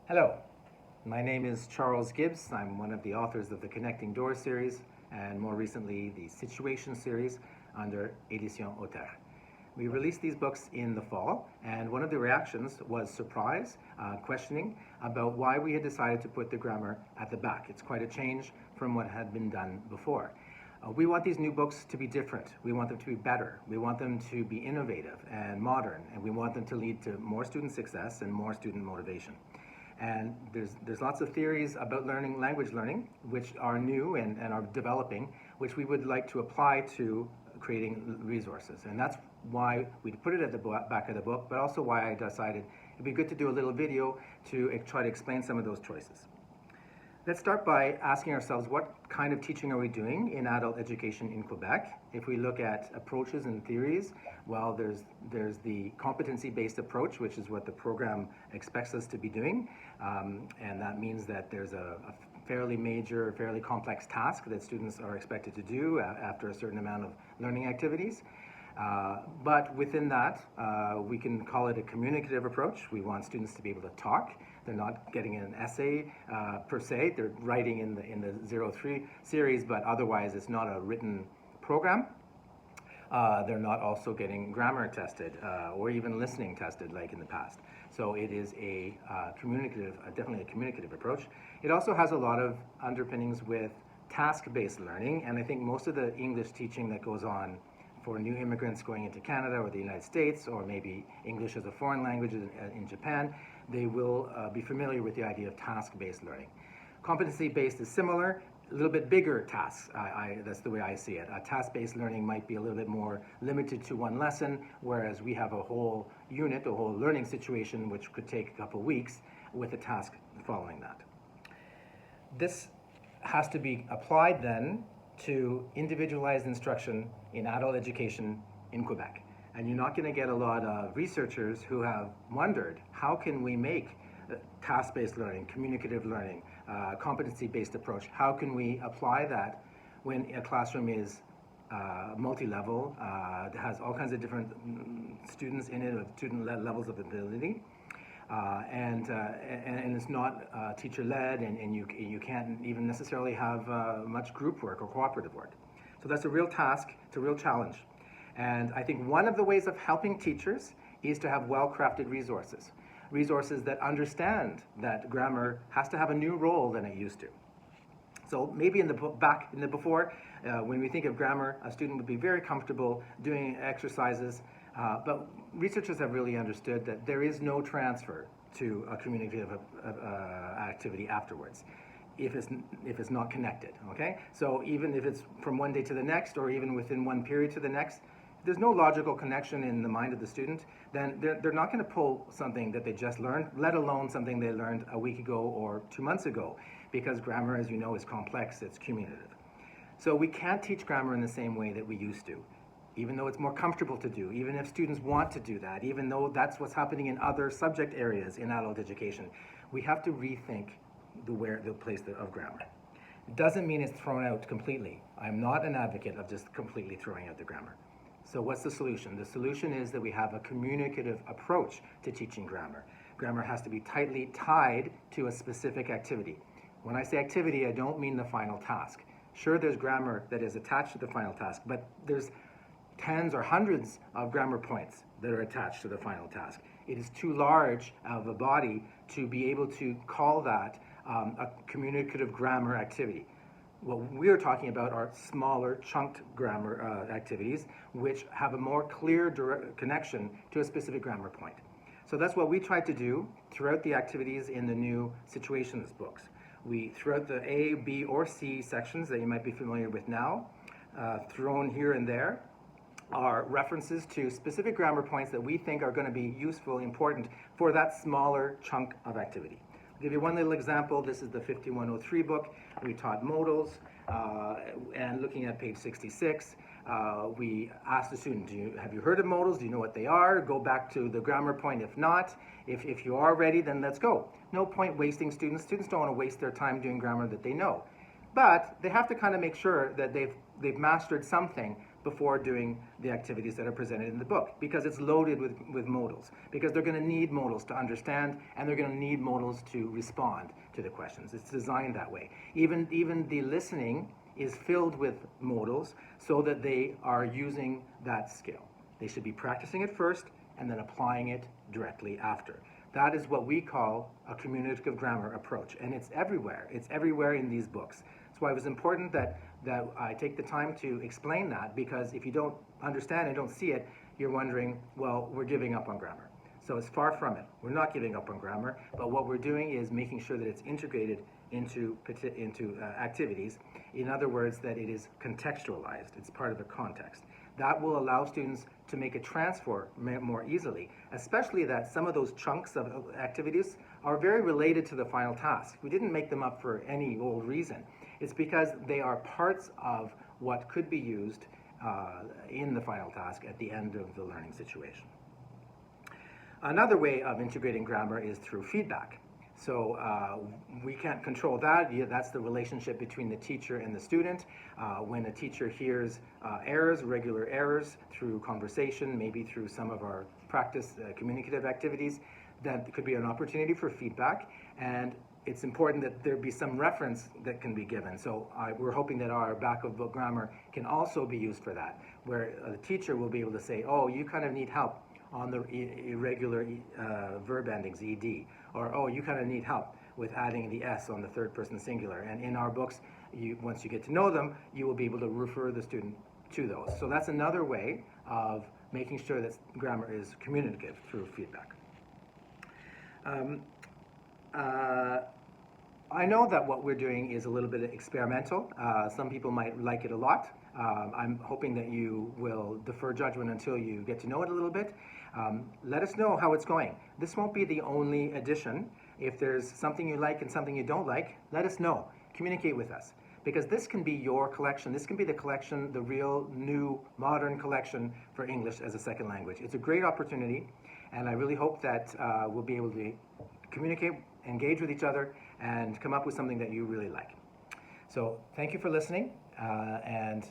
Hello, my name is Charles Gibbs. I'm one of the authors of the Connecting Doors series and more recently the Situation series under Éditions Hauteurs. We released these books in the fall, and one of the reactions was surprise, questioning about why we had decided to put the grammar at the back. It's quite a change from what had been done before. We want these new books to be different. We want them to be better. We want them to be innovative and modern, and we want them to lead to more student success and more student motivation. And there's lots of theories about language learning, which are new and are developing, which we would like to apply to creating resources. And that's why we put it at the back of the book, but also why I decided it'd be good to do a little video to try to explain some of those choices. Let's start by asking ourselves, what kind of teaching are we doing in adult education in Quebec? If we look at approaches and theories, well, there's the competency-based approach, which is what the program expects us to be doing. And that means that there's a fairly major, fairly complex task that students are expected to do after a certain amount of learning activities. But within that, we can call it a communicative approach. We want students to be able to talk. They're not getting an essay per se. They're writing in the 03 series, but otherwise it's not a written program. They're not also getting grammar tested or even listening tested like in the past. So it is a definitely a communicative approach. It also has a lot of underpinnings with task-based learning, and I think most of the English teaching that goes on for new immigrants going into Canada or the United States, or maybe English as a foreign language in Japan, they will be familiar with the idea of task-based learning. Competency-based is similar, a little bit bigger tasks. That's the way I see it. Task-based learning might be a little bit more limited to one lesson, whereas we have a whole unit, a whole learning situation, which could take a couple weeks with a task following that. This has to be applied then to individualized instruction in adult education in Quebec. And you're not going to get a lot of researchers who have wondered, how can we make task-based learning, communicative learning, competency-based approach, how can we apply that when a classroom is multi-level, has all kinds of different students in it, with student levels of ability, and it's not teacher-led, and you can't even necessarily have much group work or cooperative work. So that's a real task, it's a real challenge. And I think one of the ways of helping teachers is to have well-crafted resources. Resources that understand that grammar has to have a new role than it used to. So maybe in the before, when we think of grammar, a student would be very comfortable doing exercises, but researchers have really understood that there is no transfer to a communicative activity afterwards if it's not connected, okay? So even if it's from one day to the next, or even within one period to the next, there's no logical connection in the mind of the student, then they're not going to pull something that they just learned, let alone something they learned a week ago or 2 months ago, because grammar, as you know, is complex, it's cumulative. So we can't teach grammar in the same way that we used to, even though it's more comfortable to do, even if students want to do that, even though that's what's happening in other subject areas in adult education. We have to rethink the place of grammar. It doesn't mean it's thrown out completely. I'm not an advocate of just completely throwing out the grammar. So what's the solution? The solution is that we have a communicative approach to teaching grammar. Grammar has to be tightly tied to a specific activity. When I say activity, I don't mean the final task. Sure, there's grammar that is attached to the final task, but there's tens or hundreds of grammar points that are attached to the final task. It is too large of a body to be able to call that a communicative grammar activity. What we're talking about are smaller, chunked grammar activities, which have a more clear direct connection to a specific grammar point. So that's what we tried to do throughout the activities in the new situations books. Throughout the A, B, or C sections that you might be familiar with now, thrown here and there, are references to specific grammar points that we think are going to be useful, important for that smaller chunk of activity. I'll give you one little example. This is the 5103 book. We taught modals, and looking at page 66, we asked the student, have you heard of modals? Do you know what they are? Go back to the grammar point. If not, if you are ready, then let's go. No point wasting students. Students don't want to waste their time doing grammar that they know. But they have to kind of make sure that they've mastered something before doing the activities that are presented in the book, because it's loaded with modals, because they're going to need modals to understand, and they're going to need modals to respond to the questions. It's designed that way. Even the listening is filled with modals so that they are using that skill. They should be practicing it first and then applying it directly after. That is what we call a communicative grammar approach, and it's everywhere. It's everywhere in these books. That's why it was important that I take the time to explain that, because if you don't understand and don't see it, you're wondering, well, we're giving up on grammar. So it's far from it. We're not giving up on grammar, but what we're doing is making sure that it's integrated into activities. In other words, that it is contextualized. It's part of the context. That will allow students to make a transfer more easily, especially that some of those chunks of activities are very related to the final task. We didn't make them up for any old reason. It's because they are parts of what could be used in the final task at the end of the learning situation. Another way of integrating grammar is through feedback. So we can't control that. That's the relationship between the teacher and the student. When a teacher hears errors, regular errors, through conversation, maybe through some of our practice communicative activities, that could be an opportunity for feedback. And it's important that there be some reference that can be given. So we're hoping that our back of book grammar can also be used for that, where a teacher will be able to say, oh, you kind of need help on the irregular verb endings, ed, or oh, you kind of need help with adding the s on the third person singular. And in our books, once you get to know them, you will be able to refer the student to those. So that's another way of making sure that grammar is communicative through feedback. I know that what we're doing is a little bit experimental. Some people might like it a lot. I'm hoping that you will defer judgment until you get to know it a little bit. Let us know how it's going. This won't be the only edition. If there's something you like and something you don't like, let us know. Communicate with us. Because this can be your collection. This can be the collection, the real, new, modern collection for English as a second language. It's a great opportunity, and I really hope that we'll be able to communicate, engage with each other, and come up with something that you really like. So thank you for listening, and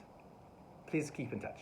please keep in touch.